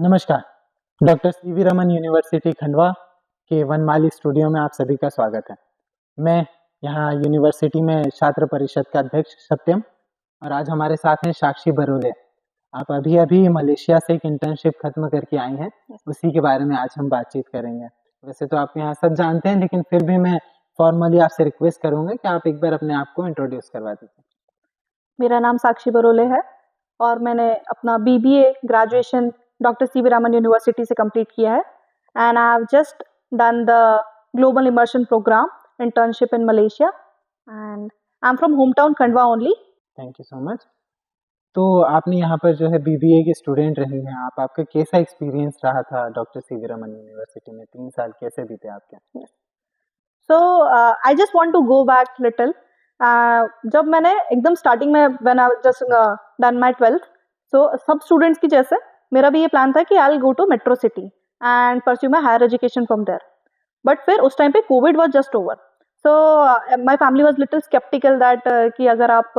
नमस्कार। Doctor CV Raman university Khandwa के वनमाली studio में आप सभी का स्वागत है। मैं यहाँ यूनिवर्सिटी में छात्र परिषद का अध्यक्ष सत्यम और आज हमारे साथ हैं साक्षी बरोले। आप अभी मलेशिया से एक इंटर्नशिप खत्म करके आई हैं, उसी के बारे में आज हम बातचीत करेंगे। वैसे तो आप यहाँ सब जानते हैं, लेकिन फिर भी मैं फॉर्मली आपसे रिक्वेस्ट करूँगा कि आप एक बार अपने आप को इंट्रोड्यूस करवा दीजिए। मेरा नाम साक्षी बरोले है और मैंने अपना BBA graduation doctor CV Raman university से कंप्लीट किया है and I have just done the global immersion programme internship in Malaysia and I am from home town Khandwa only. Thank you so much. तो आपने यहाँ पर जो है बीबीए की स्टूडेंट रही हैं, आपका कैसा एक्सपीरियंस रहा था डॉक्टर सीवी रमन यूनिवर्सिटी में? 3 साल कैसे बीते आपके? So I just want to go back little. जब मैंने एकदम स्टार्टिंग में when I just done my 12th, so सब स्टूडेंट्स की जैसे मेरा भी ये प्लान था कि I will go to metro city and pursue my higher education from there. But फिर उस टाइम पे covid was just over, so my family was little sceptical that कि अगर आप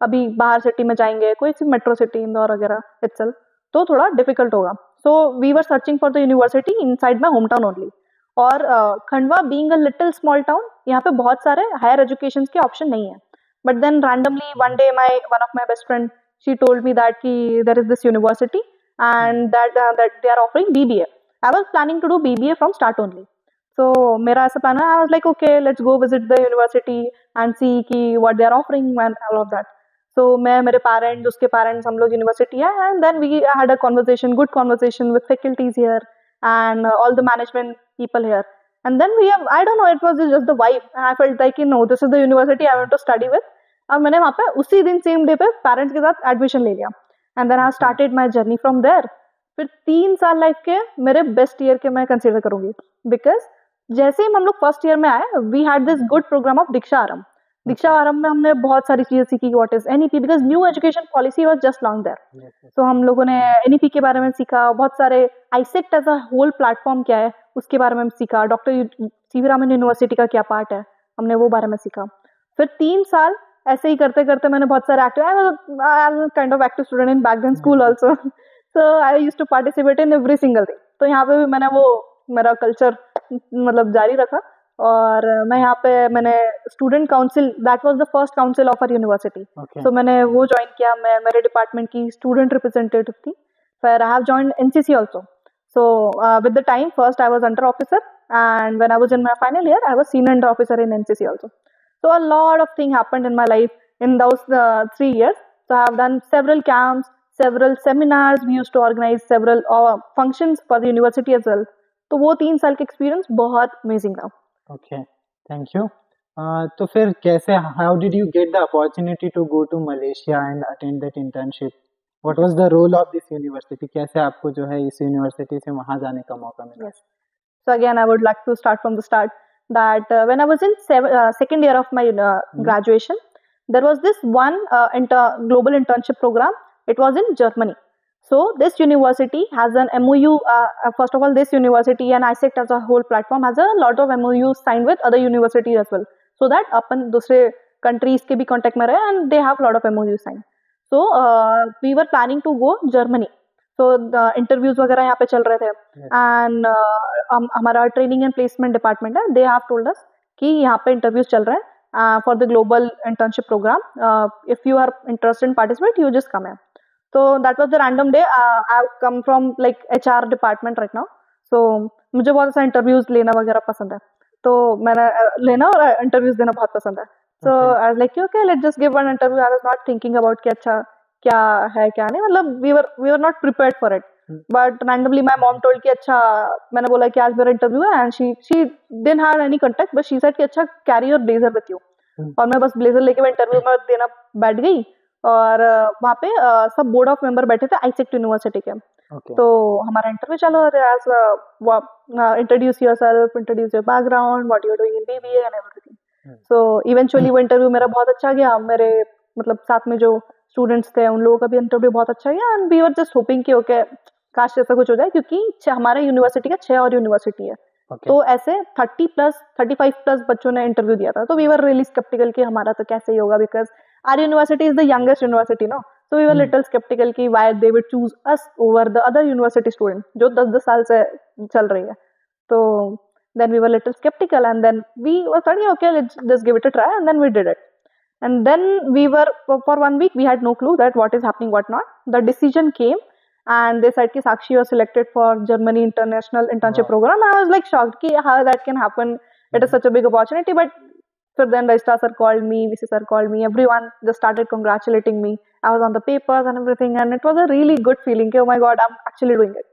अभी बाहर सिटी में जाएंगे, कोई सी मेट्रो सिटी इंदौर वगैरह इटसेल्फ, तो थोड़ा डिफिकल्ट होगा। So we were searching for the university inside my home town only. और Khandwa being a little small town, यहाँ पे बहुत सारे हायर एजुकेशन के ऑप्शन नहीं है। But then randomly one day one of my best friend she told me that कि there is this university and that they are offering BBA. I was planning to do BBA from start only. So मेरा ऐसा plan है, I was like okay, let's go visit the university and see कि what they are offering and all of that. So मैं, मेरे parents, उसके parents, हम लोग university है and then we had a conversation, good conversation with faculties here and all the management people here. And then I don't know, it was just the vibe. I felt like no, this is the university I want to study with. और मैंने वहाँ पे उसी दिन same day पे parents के साथ admission ले लिया. And then I started my journey from there. फिर 3 साल लाइफ के मेरे बेस्ट ईयर के मैं कंसिडर करूंगी, बिकॉज जैसे ही हम लोग फर्स्ट ईयर में आए we had this good programme of Deeksha Aarambh. Deeksha Aarambh में हमने बहुत सारी चीजें सीखी, what is NEP, because new education policy was just launch there. So हम लोगों ने एनईपी के बारे में सीखा, बहुत सारे AISECT as a whole platform क्या है उसके बारे में सीखा, डॉक्टर सीवी रामन यूनिवर्सिटी का क्या पार्ट है हमने वो बारे में सीखा। फिर 3 साल ऐसे ही करते करते मैंने बहुत सारे active, I am kind of active student in back then school also, so I used to participate in every single thing. तो यहाँ पे भी मैंने वो मेरा कल्चर मतलब जारी रखा। और मैं यहाँ पे मैंने student council, that was the first council of our university, so मैंने वो ज्वाइन किया। मैं मेरे डिपार्टमेंट की स्टूडेंट रिप्रेजेंटेटिव थी। फिर I have joined NCC also. So with the time first I was under officer and when I was in my final year I was senior under officer in NCC also. So a lot of things happened in my life in those 3 years. So I have done several camps, several seminars, we used to organize several functions for the university as well. तो वो 3 साल का experience बहुत amazing था। Okay, thank you. तो फिर कैसे, how did you get the opportunity to go to Malaysia and attend that internship? What was the role of this university? कैसे आपको जो है इस यूनिवर्सिटी से वहाँ जाने का मौका मिला? Yes. So again, I would like to start from the start that when I was in second year of my graduation, there was this one global internship program. It was in Germany. So this university has an MOU. First of all, this university and ISECT as a whole platform has a lot of MOUs signed with other universities as well. So that अपन दूसरे countries के भी contact में रहे and they have a lot of MOUs signed. So we were planning to go Germany. तो interviews वगैरह यहाँ पे चल रहे थे एंड हमारा ट्रेनिंग एंड प्लेसमेंट डिपार्टमेंट है, दे हैव टोल्ड अस कि यहाँ पे इंटरव्यूज चल रहे हैं for the global internship programme, if you are interested in participate you just come है। तो that was the random day. I come from like HR department right now, so मुझे बहुत सारे इंटरव्यूज लेना वगैरह पसंद है, तो मैंने लेना और इंटरव्यूज देना बहुत पसंद है। So I was like okay let's just give one interview. I was not thinking about कि अच्छा क्या है क्या नहीं, मतलब we were not prepared for it. But randomly my mom told कि अच्छा, मैंने बोला कि आज मेरा इंटरव्यू है and she didn't have any contact but she said कि अच्छा carry your blazer with you. और मैं बस ब्लेजर लेके मैं इंटरव्यू में देना बैठ गई और वहाँ पे सब बोर्ड ऑफ मेंबर बैठे थे आईसेक्ट यूनिवर्सिटी के। तो हमारा इंटरव्यू चालू हो रहा है, introduce yourself, introduce your background, what you are doing in BBA and everything. So eventually वो इंटरव्यू मेरा बहुत अच्छा गया। मेरे मतलब साथ में जो स्टूडेंट्स थे उन लोगों का भी इंटरव्यू बहुत अच्छा गया and we were just hoping कि ओके काश ऐसा कुछ हो जाए, क्योंकि हमारे यूनिवर्सिटी का 6 और यूनिवर्सिटी है। तो ऐसे 35+ बच्चों ने इंटरव्यू दिया था। तो वी वर रियली स्केप्टिकल कि हमारा तो कैसे ही होगा, because our university is the youngest university no, So we were Hmm. little skeptical कि why they would choose us over the other university student जो 10-10 साल से चल रही है. So then we were little skeptical, and then we were thinking, okay, let's just give it a try, and then we did it. And then we were, for 1 week, we had no clue that what is happening, what not. The decision came, and they said कि Sakshi was selected for Germany International Internship Wow. Program. I was like shocked कि how that can happen. It is Mhm. such a big opportunity. But so then Registrar sir called me, VC sir called me, everyone just started congratulating me. I was on the papers and everything, and it was a really good feeling. Oh my God, I'm actually doing it.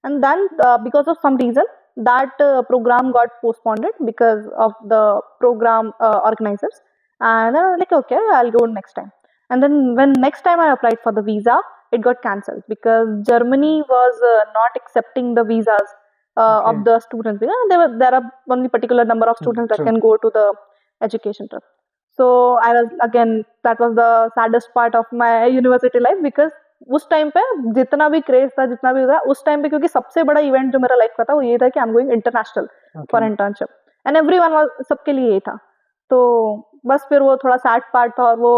And then because of some reason, that program got postponed because of the program organizers. And then I was like, okay, I'll go next time. And then when next time I applied for the visa, it got cancelled because Germany was not accepting the visas Okay. of the students. There are only particular number of students that True. can go to the education trip. So I was, again, that was the saddest part of my university life because उस time पे जितना भी craze था, जितना भी था उस time पे, क्योंकि सबसे बड़ा इवेंट जो मेरा लाइफ का था वो ये था कि I am going international for Okay. Internship, and everyone was, सबके लिए यही था. तो बस फिर वो थोड़ा सैड पार्ट था, और वो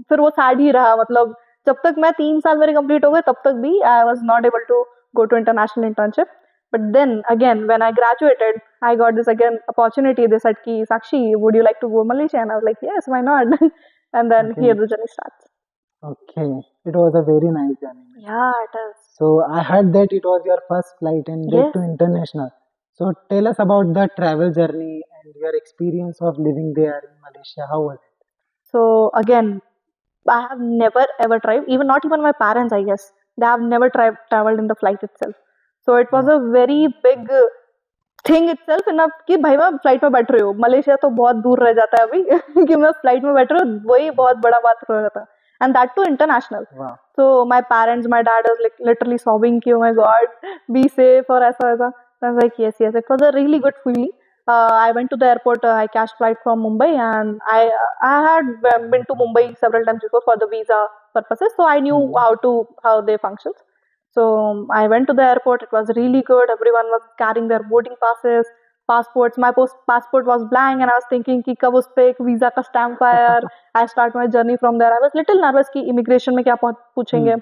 फिर वो सैड ही रहा. मतलब जब तक मैं 3 साल मेरे कंप्लीट हो गए तब तक भी I was not able to go to international internship. But then again, when I graduated, I got this again opportunity. They said ki Sakshi, would you like to go Malaysia? And I was like, yes, why not? And then Okay. here the journey starts. Okay. It was a very nice journey. Yeah, it is. So I heard that it was your first flight and that Yes. to international. So tell us about the travel journey and your experience of living there in Malaysia. How was it? So again, I have never ever tried, even not even my parents, I guess, they have never traveled in the flight itself. So it was a very big thing itself enough कि भाई मैं flight में बैठ रही हूँ. Malaysia तो बहुत दूर रह जाता है अभी कि मैं फ्लाइट में बैठ रही हूँ, वही बहुत बड़ा बात हो जाता है. And that too international. Wow. So my parents, my dad was like literally sobbing कि oh my god, be safe और ऐसा ऐसा. I was like yes, yes. It was a really good feeling. I went to the airport. I cashed flight from Mumbai, and I had been to Mumbai several times before for the visa purposes, so I knew how they function. So I went to the airport. It was really good. Everyone was carrying their boarding passes, passports. My passport was blank, and I was thinking कि कब उस पे एक visa का stamp आया यार. I start my journey from there. I was little nervous कि immigration में क्या पूछेंगे.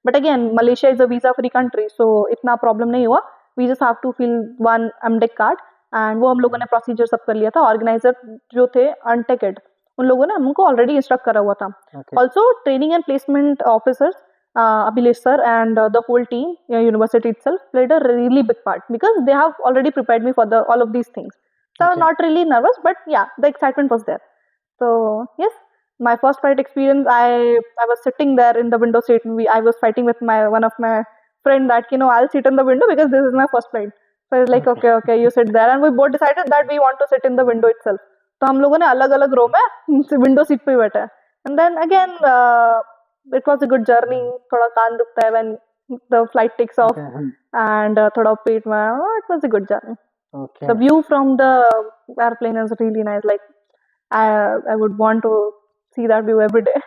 But again, Malaysia is a visa-free country, so इतना problem नहीं हुआ. We just have to fill one MDEC card, and वो हम लोगों ने procedure सब कर लिया था. Organizer जो थे Unticket, उन लोगों ने हमको already instruct करा हुआ था. Okay. Also, training and placement officers, Abhilesh sir and the whole team, university itself played a really big part because they have already prepared me for all of these things. So I was Okay. not really nervous, but yeah, the excitement was there. So yes, my first flight experience, I was sitting there in the window seat. I was fighting with one of my friend that I'll sit in the window because this is my first flight. So I was like okay, you sit there, and we both decided that we want to sit in the window itself. तो हम लोगों ने अलग अलग रो में window seat पे बैठे. And then again, it was a good journey. थोड़ा कान दुखता है when the flight takes off, Okay. and थोड़ा पेट में, it was a good journey. Okay. The view from the airplane is really nice. Like I would want to see that view every day.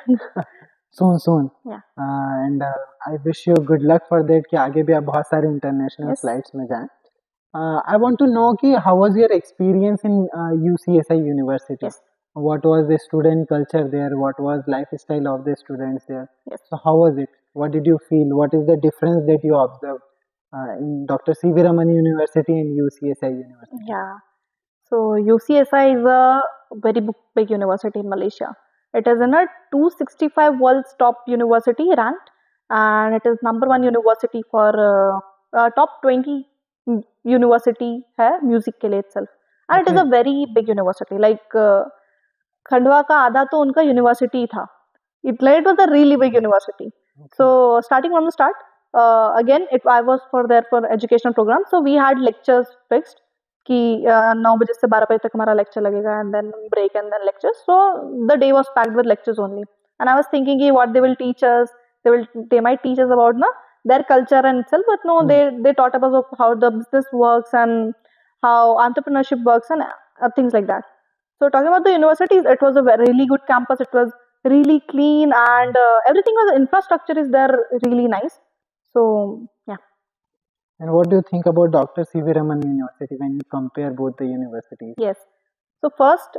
Soon. Yeah. And I wish you good luck for that कि आगे भी आप बहुत सारे international Yes. flights में जाएं. I want to know कि how was your experience in UCSI University? Yes. What was the student culture there? What was lifestyle of the students there? Yes. So how was it? What did you feel? What is the difference that you observed in Dr. C.V. Raman University and UCSI University? Yeah. So UCSI is a very big university in Malaysia. It is in a 265 world's top university ranked, and it is #1 university for top 20 university है music के लिए itself. And it is a very big university. Like Khandwa का आधा तो उनका university था. It was a really big university. So starting from the start, again, I was there for educational program. So we had lectures fixed कि 9 बजे से 12 बजे तक हमारा lecture लगेगा, and then break and then lectures. So the day was packed with lectures only. And I was thinking कि what they will teach us, they might teach us about their culture and itself, but no, they taught us of how the business works and how entrepreneurship works and things like that. So talking about the universities, it was a really good campus. It was really clean, and everything was, infrastructure is there really nice. So yeah. And what do you think about Dr. C.V. Raman University when you compare both the universities? Yes. So first,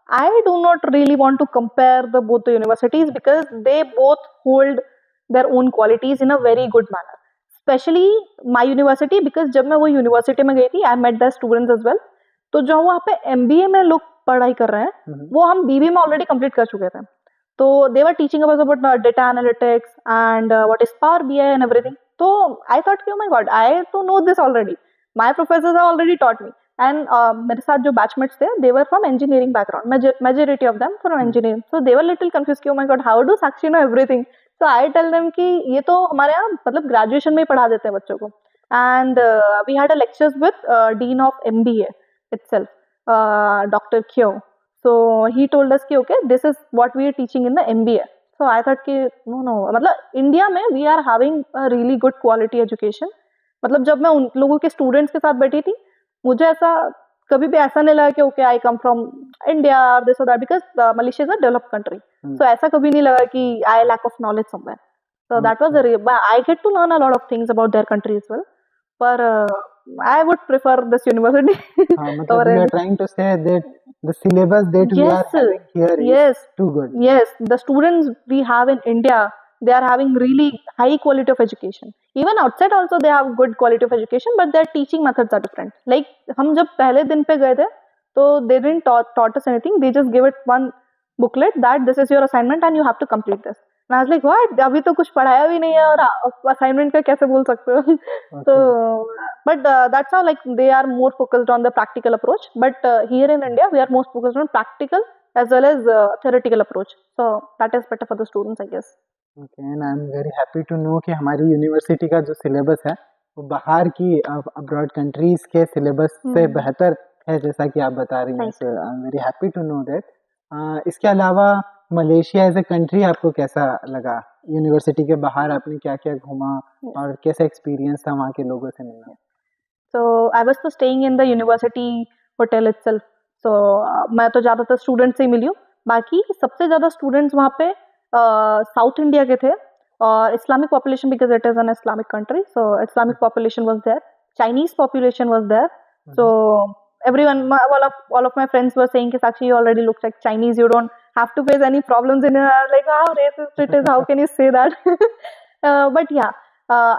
I do not really want to compare the both the universities because they both hold their own qualities in a very good manner. Especially my university, because जब मैं वो university में गई थी, I met the students as well. तो जो वहाँ पे MBA में लोग पढ़ाई कर रहे हैं, वो हम BBA में already complete कर चुके थे. तो they were teaching us about data analytics and what is Power BI and everything. So I thought कि oh my god, I to know this already. My professors have already taught me. And मेरे साथ जो batchmates थे, they were from engineering background. Majority of them from engineering. So they were little confused कि oh my god, how do Sakshi know everything? So I tell them कि ये तो हमारे यहाँ मतलब graduation में ही पढ़ा देते हैं बच्चों को. And we had a lectures with Dean of MBA itself, Dr. Kyo. So he told us कि okay, this is what we are teaching in the MBA. So I thought कि no, मतलब India में we are having a really good quality education. मतलब जब मैं उन लोगों के स्टूडेंट्स के साथ बैठी थी, मुझे ऐसा कभी भी ऐसा नहीं लगा कि okay I come from India और दिस और that, because Malaysia is a developed country. So ऐसा कभी नहीं लगा कि I lack of knowledge somewhere. So that was I get to learn a lot of things about their country as well. But I would prefer this university. मतलब you are trying to say that the syllabus that we are having here is too good. Yes, the students we have in India, they are having really high quality of education. Even outside also they have good quality of education, but their teaching methods are different. Like हम जब पहले दिन पे गए थे, तो they didn't taught us anything. They just give it one booklet that this is your assignment and you have to complete this. And I was like, what? अभी तो कुछ पढ़ाया भी नहीं है और assignment का कैसे बोल सकते हो? So, but that's how like they are more focused on the practical approach. But here in India, we are most focused on practical as well as theoretical approach. So that is better for the students, I guess. Okay, and I'm very happy to know कि हमारी university का जो syllabus है वो बाहर की abroad countries के syllabus से बेहतर है, जैसा कि आप बता रही हैं. So I am very happy to know that. इसके अलावा मलेशिया एज ए कंट्री आपको कैसा लगा? यूनिवर्सिटी के बाहर आपने क्या क्या घूमा और कैसा एक्सपीरियंस था वहाँ के लोगों से मिलना? So I was तो staying in the university hotel itself. So मैं तो ज़्यादातर स्टूडेंट से ही मिली हूँ. बाकी सबसे ज़्यादा स्टूडेंट्स वहाँ पे साउथ इंडिया के थे और Islamic population, because it is an Islamic country. So Islamic population was there, Chinese population was there. So everyone, all of my friends were saying कि Sakshi, you already look like Chinese, you don't have to face any problems in your, like how racist it is, how can you say that? But yeah,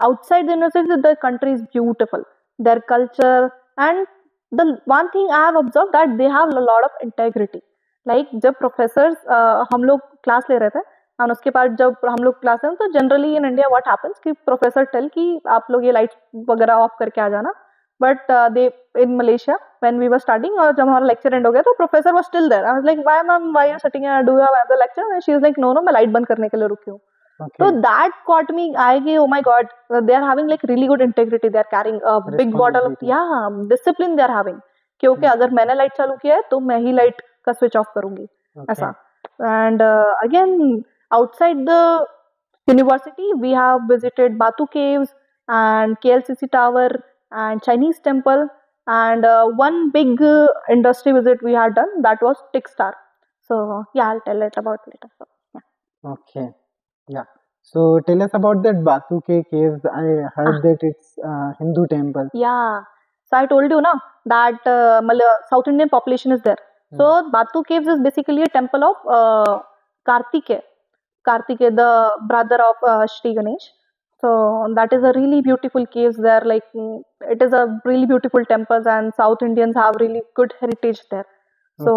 outside the university the country is beautiful, their culture, and the one thing I have observed that they have a lot of integrity. Like जब professors हम लोग class ले रहे थे और उसके बाद जब हम लोग क्लास में, तो generally in India what happens कि प्रोफेसर टेल कि आप लोग ये लाइट्स वगैरह ऑफ करके आ जाना. But they in Malaysia when we were studying, और जब हमारा lecture end हो गया तो professor was still there. I was like, why ma'am, why you sitting here, do you have another lecture? And she was like, no, मैं light बंद करने के लिए रुकी हूँ. So that caught me eye कि oh my god, they are having like really good integrity. They are carrying a big bottle of discipline they are having. क्योंकि अगर मैंने light चालू किया है तो मैं ही light का switch off करूँगी, ऐसा. And again, outside the university we have visited Batu Caves and KLCC Tower and Chinese temple, and one big industry visit we had done, that was Tickstar. So yeah, I'll tell it about later. So, yeah. Okay, yeah. So tell us about that Batu Ke caves. I heard that it's Hindu temple. Yeah. So I told you na that South Indian population is there. So Batu Caves is basically a temple of Kartikeya, the brother of Shri Ganesh. So that is a really beautiful caves there. Like it is a really beautiful temples, and South Indians have really good heritage there. So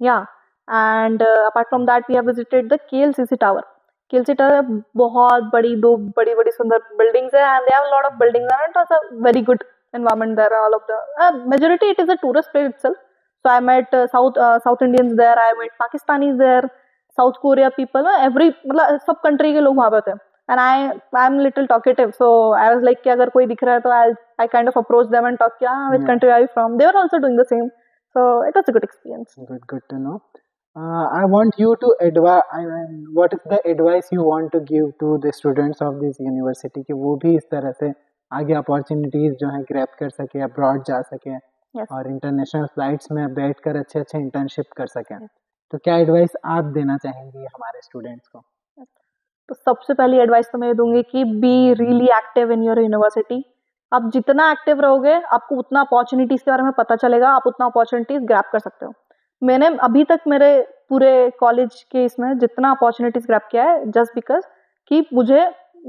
yeah, and apart from that, we have visited the KLCC Tower. KLCC Tower बहुत बड़ी, दो बड़ी बड़ी सुंदर buildings है, and they have a lot of buildings, and it was a very good environment there. All of the majority, it is a tourist place itself. So I met South Indians there. I met Pakistanis there, South Korea people. Every मतलब सब country के लोग वहाँ पे होते हैं. And I'm little talkative, so I was like कि अगर कोई दिख रहा है तो I kind of approach them and talk, yeah, which country are you from? They were also doing the same, so it was a good experience. Good to know. I want you to advise. What is the advice you want to give to the students of this university कि वो भी इस तरह से आगे opportunities जो है grab कर सके, abroad जा सके, और international flights में बैठकर अच्छे internship कर सके. तो क्या advice आप देना चाहेंगी हमारे students को? तो सबसे पहली एडवाइस तो मैं दूंगी कि be really active in your university. आप जितना एक्टिव रहोगे आपको उतना अपॉर्चुनिटीज के बारे में पता चलेगा, आप उतना अपॉर्चुनिटीज ग्रैब कर सकते हो. मैंने अभी तक मेरे पूरे कॉलेज के इसमें जितना अपॉर्चुनिटीज ग्रैब किया है जस्ट बिकॉज कि मुझे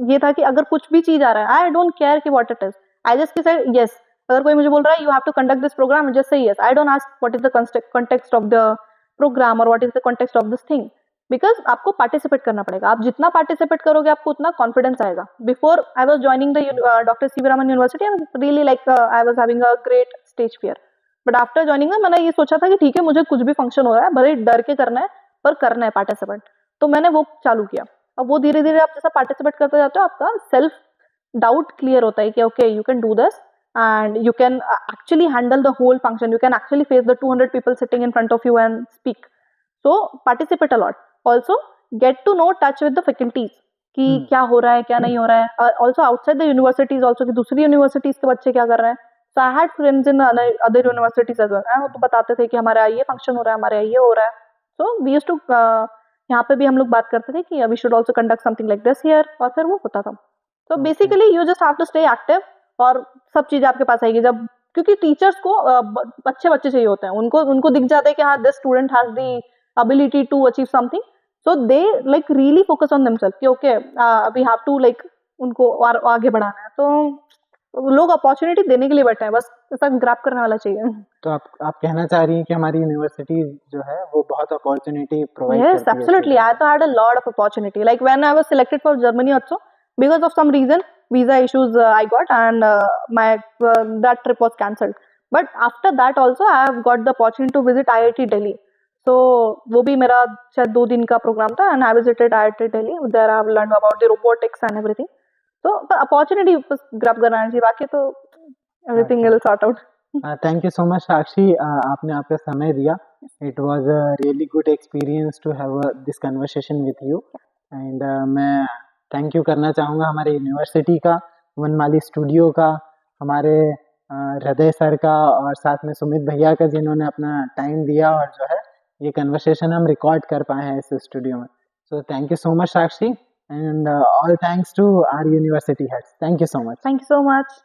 ये था कि अगर कुछ भी चीज आ रहा है आई डोंट केयर कि what it is, I just say yes. अगर कोई मुझे बोल रहा है you have to conduct this programme, just say yes. I don't ask what is the context of the programme और what is the context of this thing, because आपको participate करना पड़ेगा. आप जितना पार्टिसिपेट करोगे आपको उतना कॉन्फिडेंस आएगा. Before I was joining the doctor CV Raman university I was really like I was having a great stage fear. But after joining मैंने ये सोचा था कि ठीक है मुझे कुछ भी फंक्शन हो रहा है भले डर के करना है पर करना है पार्टिसिपेट. तो मैंने वो चालू किया. अब वो धीरे धीरे आप जैसा पार्टिसिपेट करते जाते हो आपका सेल्फ डाउट क्लियर होता है कि okay you can do this and you can actually handle the whole function, you can actually face the 200 people sitting in front of you and speak. So participate a lot. Also get to know touch with the faculties कि क्या हो रहा है क्या नहीं हो रहा है. Also outside the universities also कि दूसरी universities के बच्चे क्या कर रहे हैं. So I had friends in other universities as well. वो तो बताते थे कि हमारे यहाँ ये फंक्शन हो रहा है, हमारे यहाँ ये हो रहा है. So we used to यहाँ पे भी हम लोग बात करते थे कि we should also conduct something like this here, और फिर वो होता था. So basically you just have to stay active और सब चीज आपके पास आएगी. जब क्योंकि टीचर्स को अच्छे बच्चे चाहिए होते हैं, उनको दिख जाता है कि हाँ this student has the ability to achieve something, so they like really focus on themselves कि okay we have to like उनको आगे बढ़ाना है. तो लोग अपॉर्चुनिटी देने के लिए बैठे हैं, बस ऐसा ग्रैब करने वाला चाहिए. तो आप कहना चाह रही हैं कि हमारी यूनिवर्सिटी जो है वो बहुत अपॉर्चुनिटी प्रोवाइड करती है? Yes, absolutely. I had a lot of opportunity. Like when I was selected for Germany also, because of some reason, visa issues I got, and my that trip was cancelled. But after that also, I have got the opportunity to visit IIT Delhi. So वो भी मेरा शायद 2 दिन का programme था, and I visited IIT Delhi. There I have learned about the robotics and everything. So opportunity grab करना चाहिए, बाकी तो everything will sort out. Thank you so much साक्षी, आपने आपका समय दिया. It was a really good experience to have this conversation with you. And मैं thank you करना चाहूँगा हमारे यूनिवर्सिटी का, वनमाली स्टूडियो का, हमारे हृदय सर का और साथ में सुमित भैया का जिन्होंने अपना टाइम दिया और जो है ये कन्वर्सेशन हम रिकॉर्ड कर पाए हैं इस स्टूडियो में. So thank you so much Sakshi, and all thanks to our university heads. Thank you so much. Thank you so much.